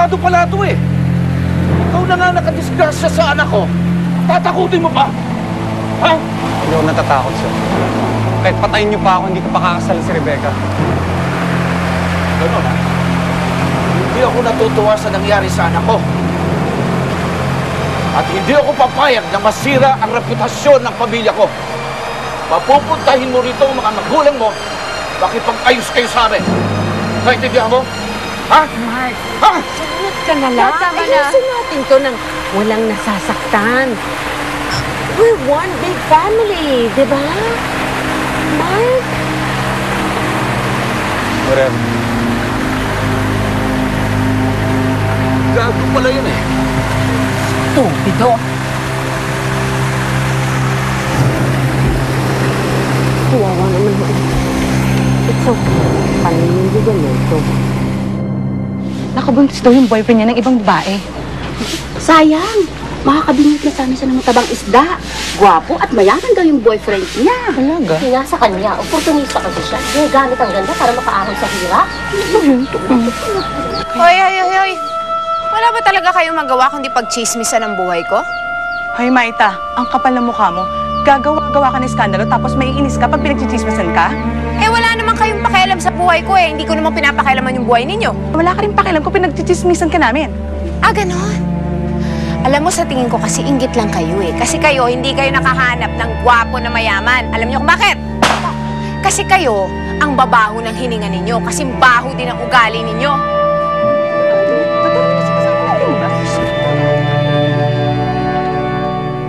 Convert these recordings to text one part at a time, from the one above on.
Delikado pala ito eh. Ikaw na nga nakadisgrasya sa anak ko. Tatakutin mo pa? Ha? Hindi ako natatakot, sir. Kahit patayin niyo pa ako, hindi ko pa kakasal si Rebecca. Ganun ha? Hindi ako natutuwa sa nangyari sa anak ko. At hindi ako papayag na masira ang reputasyon ng pamilya ko. Papupuntahin mo rito ang mga magulang mo, makipag-ayos kayo sa amin. Naintindihan mo? Ha? Mark, ha? sunod ka na lang. Ayusin natin to ng walang nasasaktan. We're one big family, di ba? Mark? Whatever. Gago pala yun eh. Tupido. Kuwawa naman ako. It's okay. Panindigan mo ito. Nakabuntis daw yung boyfriend niya ng ibang babae. Sayang! Makakabingit na sana siya ng matabang isda. Gwapo at mayaman daw yung boyfriend niya. Talaga? Kaya sa kanya, oportunista kasi siya. Ginagamit ang ganda para makaahon sa hirap. Hoy, hoy, hoy, hoy. Wala ba talaga kayong magawa kundi pagchismisan ng buhay ko? Hoy, Maita, ang kapal ng mukha mo. Gagawa-gawa ka ng skandalo tapos maiinis ka pag pinagchichismisan ka? Eh, wala naman kayong pakialam sa buhay ko eh. Hindi ko naman pinapakialaman yung buhay ninyo. Wala ka rin pakialam kung pinagchichismisan ka namin. Ah, ganon. Alam mo, sa tingin ko kasi inggit lang kayo eh. Kasi kayo, hindi kayo nakakahanap ng gwapo na mayaman. Alam niyo kung bakit? Kasi kayo, ang babaho ng hininga ninyo. Kasi baho din ang ugali ninyo.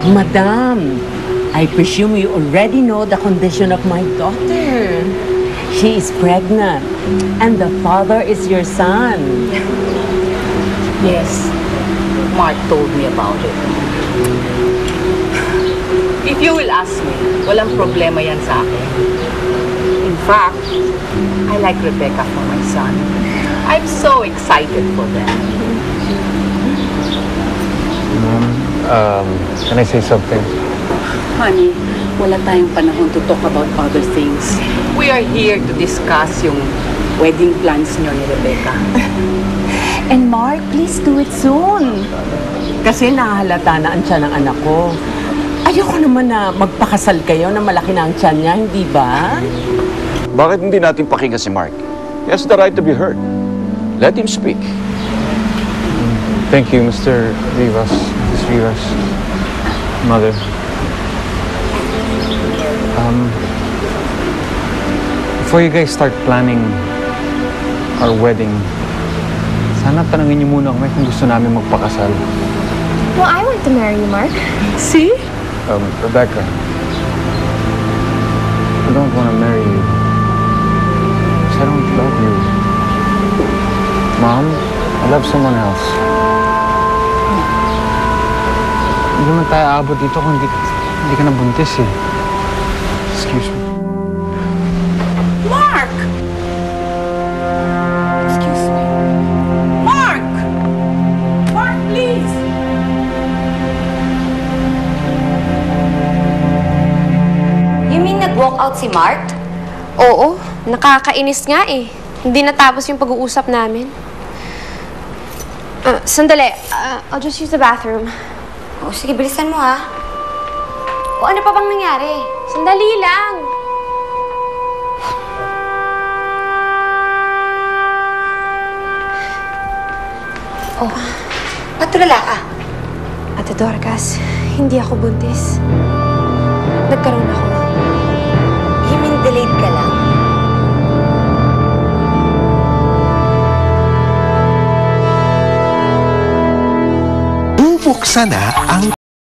Madam, I presume you already know the condition of my daughter. She is pregnant, and the father is your son. Yes, Mark told me about it. If you will ask me, walang problema yan sa akin. In fact, I like Rebecca for my son. I'm so excited for them. Mom, can I say something? Honey, wala tayong panahon to talk about other things. We are here to discuss yung wedding plans niyo ni Rebecca. And Mark, please do it soon. Kasi nahalata na ang tiyan ng anak ko. Ayoko naman na magpakasal kayo na malaki na ang tiyan niya, hindi ba? Bakit hindi natin pakinggan si Mark? He has the right to be heard. Let him speak. Thank you, Mr. Rivas, Mrs. Rivas, Mother. Before you guys start planning our wedding, sana tanungin niyo muna kami kung gusto namin magpakasal. Well, I want to marry you, Mark. See? Rebecca, I don't want to marry you because I don't love you. Mom, I love someone else. Hindi naman tayo aabot dito kung hindi ka nabuntis eh. Excuse me. Mark! Excuse me. Mark! Mark, please! You mean nag-walk out si Mark? Oo, nakakainis nga eh. Hindi natapos yung pag-uusap namin. Sandali, I'll just use the bathroom. O, sige, bilisan mo ha. O, ano pa bang nangyari? Sandali lang. Oh, ba't tulala ka? Ate Dorcas, hindi ako buntis. Nagkaroon ako. You mean delayed ka lang? Buksan na ang